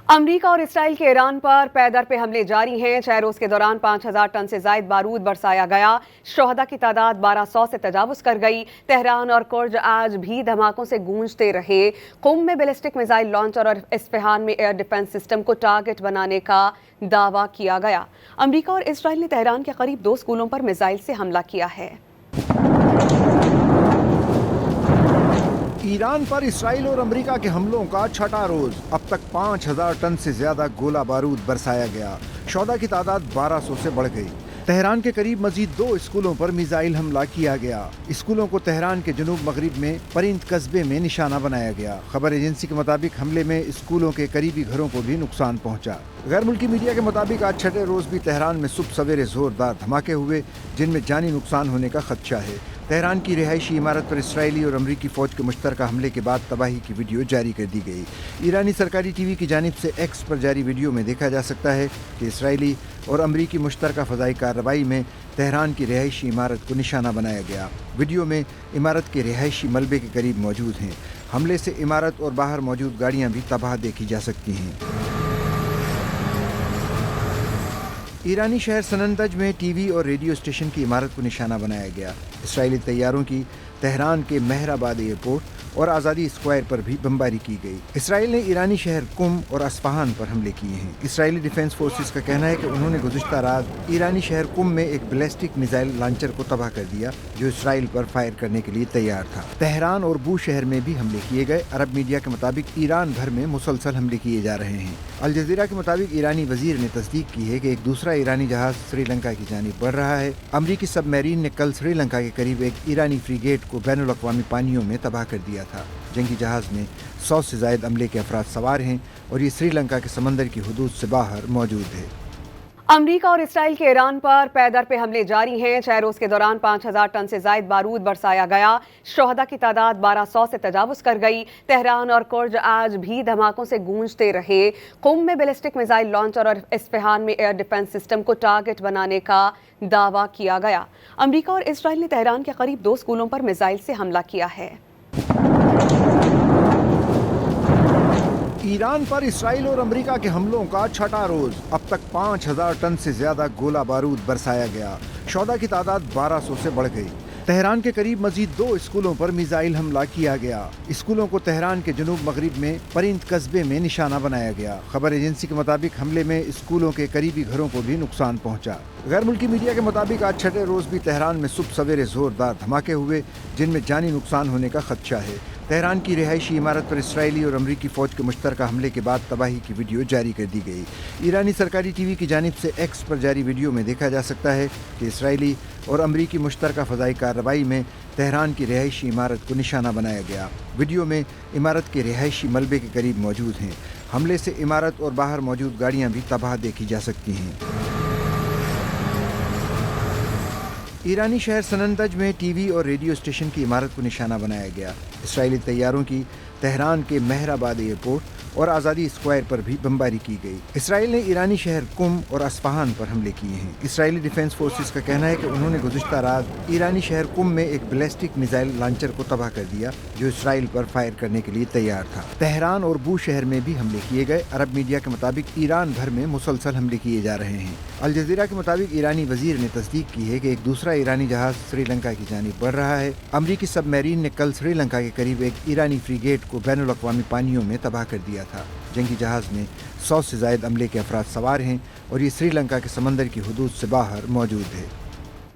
अमरीका और इसराइल के ईरान पर पै दर पे हमले जारी हैं। 6 रोज के दौरान 5,000 टन से जायद बारूद बरसाया गया। शोहदा की तादाद 1200 से तजावुज कर गई। तेहरान और कुर्ज आज भी धमाकों से गूंजते रहे। कुम में बैलिस्टिक मिसाइल लॉन्चर और इस्फहान में एयर डिफेंस सिस्टम को टारगेट बनाने का दावा किया गया। अमरीका और इसराइल ने तेहरान के करीब 2 स्कूलों पर मिसाइल से हमला किया है। ईरान पर इसराइल और अमेरिका के हमलों का छठा रोज। अब तक 5,000 टन से ज्यादा गोला बारूद बरसाया गया। शोहदा की तादाद 1200 से बढ़ गई। तेहरान के करीब मजीद 2 स्कूलों पर मिसाइल हमला किया गया। स्कूलों को तेहरान के जनूब मगरिब में परिंद कस्बे में निशाना बनाया गया। खबर एजेंसी के मुताबिक हमले में स्कूलों के करीबी घरों को भी नुकसान पहुंचा। गैर मुल्की मीडिया के मुताबिक आज छठे रोज भी तेहरान में सुबह सवेरे जोरदार धमाके हुए, जिनमें जानी नुकसान होने का खदशा है। तेहरान की रिहायशी इमारत पर इसराइली और अमरीकी फौज के मुश्तरका हमले के बाद तबाही की वीडियो जारी कर दी गई। ईरानी सरकारी टीवी की जानिब से एक्स पर जारी वीडियो में देखा जा सकता है कि इसराइली और अमरीकी मुश्तरका फ़ज़ाई कार्रवाई में तेहरान की रिहायशी इमारत को निशाना बनाया गया। वीडियो में इमारत के रिहायशी मलबे के करीब मौजूद हैं। हमले से इमारत और बाहर मौजूद गाड़ियाँ भी तबाह देखी जा सकती हैं। ईरानी शहर सनंदज में टीवी और रेडियो स्टेशन की इमारत को निशाना बनाया गया। इसराइली तैयारों की तेहरान के मेहराबाद एयरपोर्ट और आज़ादी स्क्वायर पर भी बमबारी की गई। इसराइल ने ईरानी शहर कुम और अस्फहान पर हमले किए हैं। इसराइली डिफेंस फोर्सेस का कहना है कि उन्होंने गुज़िश्ता रात ईरानी शहर कुम में एक बैलिस्टिक मिसाइल लॉन्चर को तबाह कर दिया, जो इसराइल पर फायर करने के लिए तैयार था। तेहरान और बू शहर में भी हमले किए गए। अरब मीडिया के मुताबिक ईरान भर में मुसलसल हमले किए जा रहे हैं। अल जज़ीरा के मुताबिक ईरानी वजीर ने तस्दीक की है कि एक दूसरा ईरानी जहाज श्रीलंका की जानिब बढ़ रहा है। अमरीकी सबमरीन ने कल श्रीलंका के करीब एक ईरानी फ्रीगेट को बैनुल अक़वामी पानियों में तबाह कर दिया था। जंगी जहाज में 100 से ज़ायद अमले के अफराद सवार हैं और ये श्रीलंका के समंदर की हुदूद से बाहर मौजूद है। अमरीका और इसराइल के ईरान पर पै दर पे हमले जारी हैं। 6 रोज के दौरान 5,000 टन से जायद बारूद बरसाया गया। शोहदा की तादाद 1200 से तजावुज कर गई। तेहरान और कुर्ज आज भी धमाकों से गूंजते रहे। कुम में बैलिस्टिक मिसाइल लॉन्चर और इस्फहान में एयर डिफेंस सिस्टम को टारगेट बनाने का दावा किया गया। अमरीका और इसराइल ने तेहरान के करीब 2 स्कूलों पर मिसाइल से हमला किया है। ईरान पर इसराइल और अमेरिका के हमलों का छठा रोज। अब तक 5,000 टन से ज्यादा गोला बारूद बरसाया गया। शोहदा की तादाद 1200 से बढ़ गई। तेहरान के करीब मजीद 2 स्कूलों पर मिसाइल हमला किया गया। स्कूलों को तेहरान के जनूब मगरिब में परिंद कस्बे में निशाना बनाया गया। खबर एजेंसी के मुताबिक हमले में स्कूलों के करीबी घरों को भी नुकसान पहुंचा। गैर मुल्की मीडिया के मुताबिक आज छठे रोज भी तेहरान में सुबह सवेरे जोरदार धमाके हुए, जिनमें जानी नुकसान होने का खदशा है। तेहरान की रिहायशी इमारत पर इसराइली और अमरीकी फौज के मुश्तरका हमले के बाद तबाही की वीडियो जारी कर दी गई। ईरानी सरकारी टीवी की जानिब से एक्स पर जारी वीडियो में देखा जा सकता है कि इसराइली और अमरीकी मुश्तरका फ़ज़ाई कार्रवाई में तेहरान की रिहायशी इमारत को निशाना बनाया गया। वीडियो में इमारत के रिहायशी मलबे के करीब मौजूद हैं। हमले से इमारत और बाहर मौजूद गाड़ियाँ भी तबाह देखी जा सकती हैं। ईरानी शहर सनंदज में टीवी और रेडियो स्टेशन की इमारत को निशाना बनाया गया। इसराइली तैयारों की तेहरान के मेहराबाद एयरपोर्ट और आज़ादी स्क्वायर पर भी बमबारी की गई। इसराइल ने ईरानी शहर कुम और अस्फहान पर हमले किए हैं। इसराइली डिफेंस फोर्सेस का कहना है कि उन्होंने गुज़िश्ता रात ईरानी शहर कुम में एक बैलिस्टिक मिसाइल लॉन्चर को तबाह कर दिया, जो इसराइल पर फायर करने के लिए तैयार था। तेहरान और बू शहर में भी हमले किए गए। अरब मीडिया के मुताबिक ईरान भर में मुसलसल हमले किए जा रहे हैं। अल जज़ीरा के मुताबिक ईरानी वजीर ने तस्दीक की है कि एक दूसरा ईरानी जहाज श्रीलंका की जानिब बढ़ रहा है। अमरीकी सबमरीन ने कल श्रीलंका के करीब एक ईरानी फ्रीगेट को बैनुल अक़वामी पानियों में तबाह कर दिया था। जंगी जहाज में 100 से ज़ायद अमले के अफराद सवार हैं और ये श्रीलंका के समंदर की हुदूद से बाहर मौजूद है।